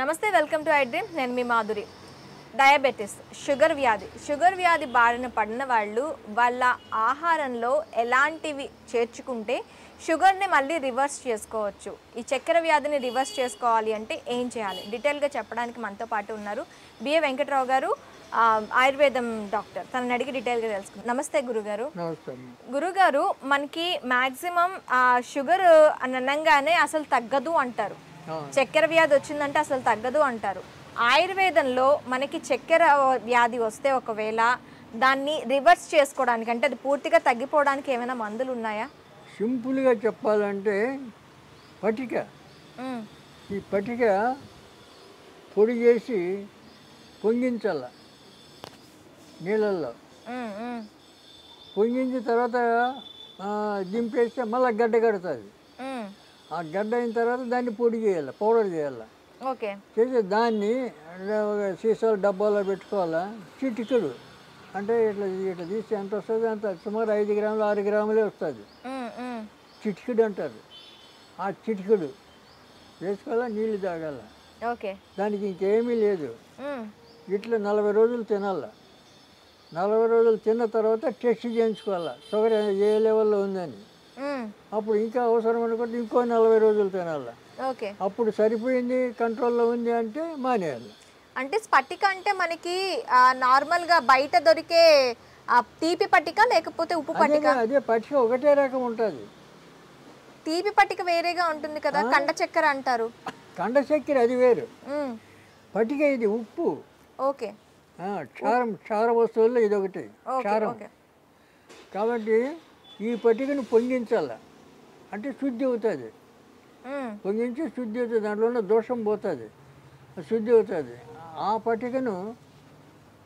నమస్తే welcome to I dream నేను మీ Madhuri. Diabetes sugar వ్యాధి బారిన పడిన వాళ్ళు వాళ్ళ ఆహారంలో ఎలాంటివి చేర్చుకుంటే షుగర్ని మళ్ళీ రివర్స్ చేసుకోవచ్చు, ఈ చక్కెర వ్యాధిని రివర్స్ చేసుకోవాలి అంటే ఏం చేయాలి, డీటెయిల్గా చెప్పడానికి మనతో పాటు ఉన్నారు బిఏ వెంకట్రావు గారు, ఆయుర్వేదం డాక్టర్. తనని అడిగి డీటెయిల్గా తెలుసుకుందాం. నమస్తే గురుగారు. గురుగారు, మనకి మ్యాక్సిమం షుగర్ అని అనగానే అసలు తగ్గదు అంటారు, చక్కెర వ్యాధి వచ్చిందంటే అసలు తగ్గదు అంటారు. ఆయుర్వేదంలో మనకి చక్కెర వ్యాధి వస్తే ఒకవేళ దాన్ని రివర్స్ చేసుకోవడానికి అంటే అది పూర్తిగా తగ్గిపోవడానికి ఏమైనా మందులు ఉన్నాయా? సింపుల్గా చెప్పాలంటే పటిక, ఈ పటిక పొడి చేసి పొంగించాల నీళ్ళల్లో. పొంగించిన తర్వాత దింపేస్తే మళ్ళీ గడ్డ కడుతుంది. ఆ గడ్డ అయిన తర్వాత దాన్ని పొడి చేయాలి, పౌడర్ చేయాలి. ఓకే, చేసి దాన్ని సీసాలు డబ్బాలో పెట్టుకోవాలా. చిటికెడు అంటే ఇట్లా ఇట్లా తీస్తే ఎంత వస్తుంది, అంత సుమారు 5 గ్రాములు 6 గ్రాములే వస్తుంది. చిటికెడు అంటారు. ఆ చిటికెడు వేసుకోవాలా, నీళ్ళు తాగాల. ఓకే, దానికి ఇంకేమీ లేదు. ఇట్లా 40 రోజులు తినాల. 40 రోజులు తిన్న తర్వాత టెస్ట్ చేయించుకోవాలా షుగర్ ఏ లెవెల్లో ఉందని. అప్పుడు ఇంకా అవసరం అనుకుంటే ఇంకో 40 రోజులు తినాలి. ఓకే, అప్పుడు సరిపోయింది, కంట్రోల్లో ఉంది అంటే మానేయాలి. అంటే స్పటిక అంటే మనకి నార్మల్గా బయట దొరికే తీపి పట్టిక లేకపోతే ఉప్పు పట్టిక? అదే పట్టిక ఒకటే రకం ఉంటుంది. తీపి పట్టిక వేరేగా ఉంటుంది కదా, కండ చక్కెర అంటారు. కండ చక్కెర అది వేరు, పట్టిక ఇది ఉప్పు. ఓకే, క్షార వస్తువుల్లో ఇది ఒకటి క్షారం. కాబట్టి ఈ పట్టికను పొంగించాల, అంటే శుద్ధి అవుతుంది. పొంగించి శుద్ధి అవుతుంది, దాంట్లో ఉన్న దోషం పోతుంది, శుద్ధి అవుతుంది. ఆ పట్టికను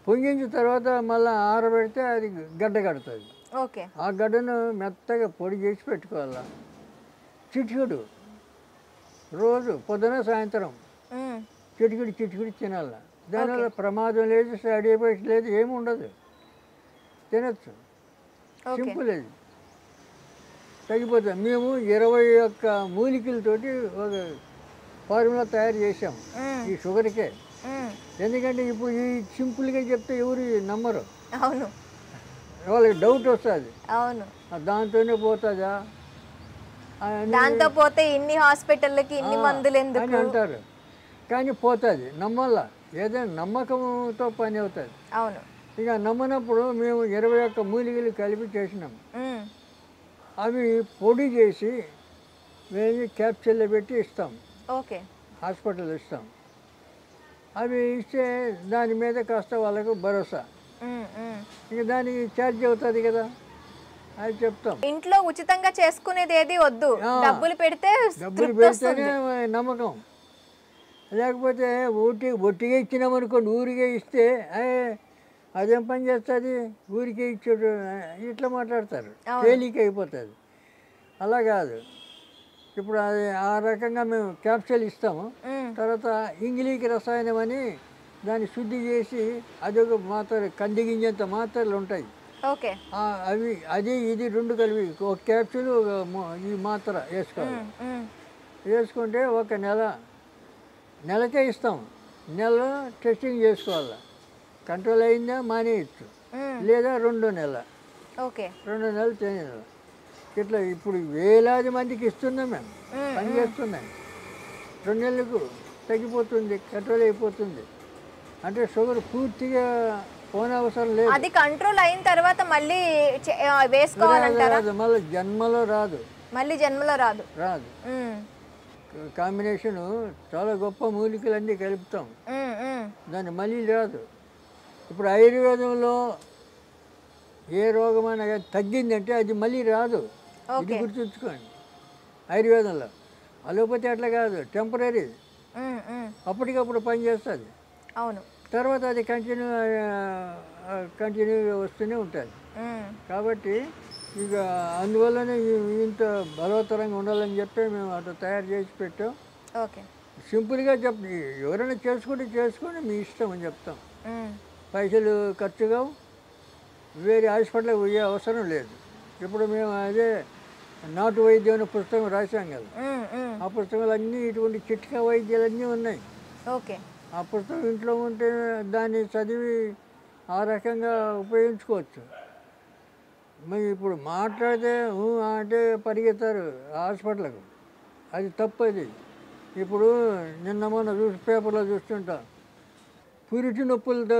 పొంగించిన తర్వాత మళ్ళీ ఆరబెడితే అది గడ్డ కడుతుంది. ఓకే, ఆ గడ్డను మెత్తగా పొడి చేసి పెట్టుకోవాలి. చిటికెడు రోజు పొద్దున సాయంత్రం చిటికెడు తినాలి. దానివల్ల ప్రమాదం లేదు, సైడ్ ఎఫెక్ట్స్ లేదు, ఏమి ఉండదు, తినచ్చు. సింపుల్ అది, తగ్గిపోతుంది. మేము 21 మూలికలతోటి ఒక ఫార్ములా తయారు చేసాం ఈ షుగర్కే. ఎందుకంటే ఇప్పుడు ఈ సింపుల్గా చెప్తే ఎవరు నమ్మరు. అవును, వాళ్ళకి డౌట్ వస్తుంది. అవును, దాంతోనే పోతుందా, దాంతో పోతే ఇన్ని హాస్పిటల్కి ఇన్ని మందులు ఎందుకు అని అంటారు. కానీ పోతుంది, నమ్మల్లా. ఏదైనా నమ్మకంతో పని అవుతుంది. అవును, ఇక నమ్మనప్పుడు మేము 21 మూలికలు కలిపి చేసినాం. అవి పొడి చేసి మేము క్యాప్సూల్లో పెట్టి ఇస్తాం. ఓకే, హాస్పిటల్ ఇస్తాం. అవి ఇస్తే దాని మీద కాస్త వాళ్ళకు భరోసా. ఇక దానికి ఛార్జ్ అవుతుంది కదా, అది చెప్తాం. ఇంట్లో ఉచితంగా చేసుకునేది ఏది వద్దు, డబ్బులు పెడితేనే నమ్మకం. లేకపోతే ఒట్టిగా ఇచ్చినామనుకోండి, ఊరికే ఇస్తే అదేం పని చేస్తుంది, ఊరికే ఇచ్చాడు ఇట్లా మాట్లాడతారు, తేలిక అయిపోతుంది. అలా కాదు. ఇప్పుడు అది ఆ రకంగా మేము క్యాప్సూల్ ఇస్తాము. తర్వాత ఇంగ్లీకి రసాయనం అని దాన్ని శుద్ధి చేసి అదొక మాత్ర, కంది గింజంత మాత్రలు ఉంటాయి. ఓకే, అవి అది ఇది 2 కలిపి ఒక క్యాప్సూల్ ఈ మాత్ర వేసుకోవాలి. వేసుకుంటే ఒక నెలకే ఇస్తాం. నెల టెస్టింగ్ చేసుకోవాలి, కంట్రోల్ అయిందా మానేయచ్చు, లేదా 2 నెలలు. ఓకే, 2 నెలలు తినేయాలి. ఇట్లా ఇప్పుడు వేలాది మందికి ఇస్తున్నాం, మేము పని చేస్తున్నాం. 2 నెలలకు తగ్గిపోతుంది, కంట్రోల్ అయిపోతుంది. అంటే షుగర్ పూర్తిగా పోనవసరం లేదు. అది కంట్రోల్ అయిన తర్వాత మళ్ళీ వేసుకోవాలంటారా? మళ్ళీ జన్మలో రాదు, రాదు. కాంబినేషను చాలా గొప్ప మూలికలన్నీ కలుపుతాం, దాన్ని మళ్ళీ రాదు. ఇప్పుడు ఆయుర్వేదంలో ఏ రోగమైనా తగ్గిందంటే అది మళ్ళీ రాదు, ఇది గుర్తుంచుకోండి. ఆయుర్వేదంలో అలోపతి అట్లా కాదు, టెంపరీ, అప్పటికప్పుడు పనిచేస్తుంది. అవును, తర్వాత అది కంటిన్యూగా వస్తూనే ఉంటుంది. కాబట్టి ఇక అందువల్లనే ఇంత బలవత్తరంగా ఉండాలని చెప్పి మేము అట్లా తయారు చేసి పెట్టాం. ఓకే, సింపుల్గా ఎవరైనా చేసుకోండి మీ ఇష్టం అని చెప్తాం. పైసలు ఖర్చుగా వేరే హాస్పిటల్కి పోయే అవసరం లేదు. ఇప్పుడు మేము అదే నాటు వైద్యం అనే పుస్తకం రాశాం కదా, ఆ పుస్తకాలు అన్నీ ఇటువంటి చిట్కా వైద్యాలన్నీ ఉన్నాయి. ఓకే. ఆ పుస్తకం ఇంట్లో ఉంటే దాన్ని చదివి ఆ రకంగా ఉపయోగించుకోవచ్చు. మరి ఇప్పుడు మాట్లాడితే అంటే పరిగెత్తారు హాస్పిటల్కు. అది తప్పది. ఇప్పుడు నిన్న మొన్న పేపర్లో చూస్తుంటాం, పురిటి నొప్పులతో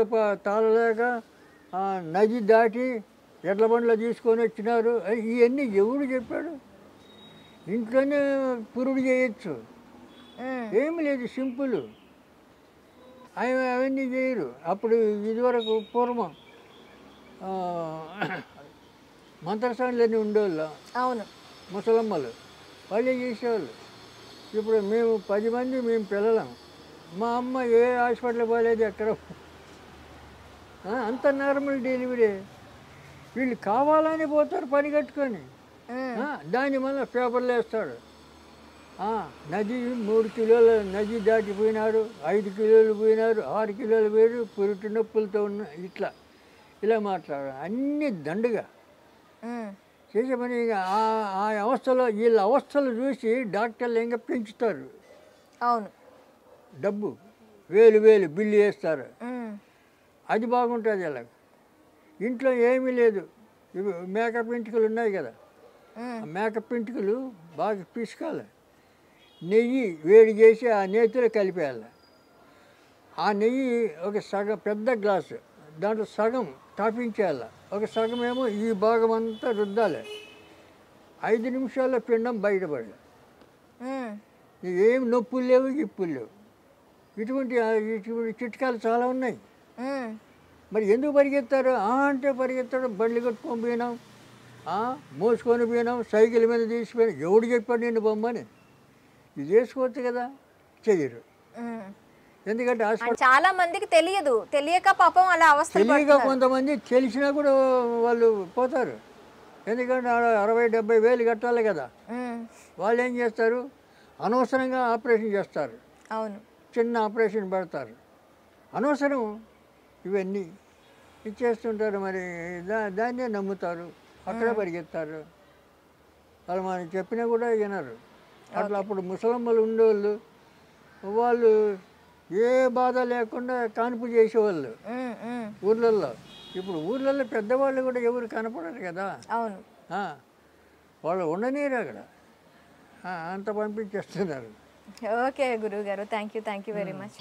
తాళలేక నది దాటి ఎడ్ల బండ్లో తీసుకొని వచ్చినారు. ఇవన్నీ ఎవడు చెప్పాడు? ఇంట్లోనే పురుడు చేయొచ్చు, ఏమి లేదు, సింపుల్. అవన్నీ చేయరు. అప్పుడు ఇదివరకు పూర్వం మంత్రసానులన్నీ ఉండేవాళ్ళు. అవును. ముసలమ్మలు వాళ్ళే చేసేవాళ్ళు. ఇప్పుడు మేము 10 మంది మేము పిల్లలం. మా అమ్మ ఏ హాస్పిటల్ పోలేదు ఎక్కడ. అంత నార్మల్ డెలివరీ. వీళ్ళు కావాలని పోతారు పని కట్టుకొని. దాని వల్ల పేపర్లు వేస్తాడు, నది 3 కిలోల నది దాటిపోయినారు, 5 కిలోలు పోయినారు, 6 కిలోలు పోయారు, పురిటి నొప్పులతో ఉన్న ఇలా మాట్లాడారు. అన్నీ దండుగా చేసే పని. ఆ అవస్థలో వీళ్ళ అవస్థలు చూసి డాక్టర్లు ఇంకా పెంచుతారు. అవును. డబ్బు వేలు బిల్లు వేస్తారు. అది బాగుంటుంది. ఇలా ఇంట్లో ఏమీ లేదు. ఇవి మేకప్ ఇంటికలు ఉన్నాయి కదా, ఆ మేకప్ ఇంటికలు బాగా పిసుకాలి, నెయ్యి వేడి చేసి ఆ నేతిలో కలిపేయాలి. ఆ నెయ్యి ఒక సగం పెద్ద గ్లాసు, దాంట్లో సగం తాపించేయాలి, ఒక సగం ఏమో ఈ భాగం అంతా రుద్దాలి. 5 నిమిషాల్లో పిండం బయటపడాలి. ఏం నొప్పులు లేవు, గిప్పులు లేవు. ఇటువంటి చిట్కాలు చాలా ఉన్నాయి. మరి ఎందుకు పరిగెత్తారు అంటే పరిగెత్తాడు. బండ్లు కట్టుకొని పోయినాం, మోసుకొని పోయినాం, సైకిల్ మీద తీసిపోయినాం. ఎవడు చెప్పాడు నిన్ను బొమ్మని? ఇది చేసుకోవచ్చు కదా, చెయ్యరు. ఎందుకంటే చాలా మందికి తెలియదు, తెలియక పాపం అలా అవస్థ. తెలియక కొంతమంది తెలిసినా కూడా వాళ్ళు పోతారు. ఎందుకంటే 60-70 వేలు కట్టాలి కదా. వాళ్ళు ఏం చేస్తారు, అనవసరంగా ఆపరేషన్ చేస్తారు. అవును. చిన్న ఆపరేషన్ పెడతారు, అనవసరం. ఇవన్నీ ఇచ్చేస్తుంటారు. మరి దాన్నే నమ్ముతారు, అక్కడే పరిగెత్తారు. వాళ్ళు మనం చెప్పినా కూడా వినరు. అట్లా అప్పుడు ముసలమ్మలు ఉండేవాళ్ళు, వాళ్ళు ఏ బాధ లేకుండా కాన్పు చేసేవాళ్ళు ఊర్లలో. ఇప్పుడు ఊర్లలో పెద్దవాళ్ళు కూడా ఎవరు కనపడరు కదా. అవును. వాళ్ళు ఉండనీరు అక్కడ, అంత పంపించేస్తున్నారు. ఓకే గురువు గారు, థ్యాంక్ యూ వెరీ మచ్.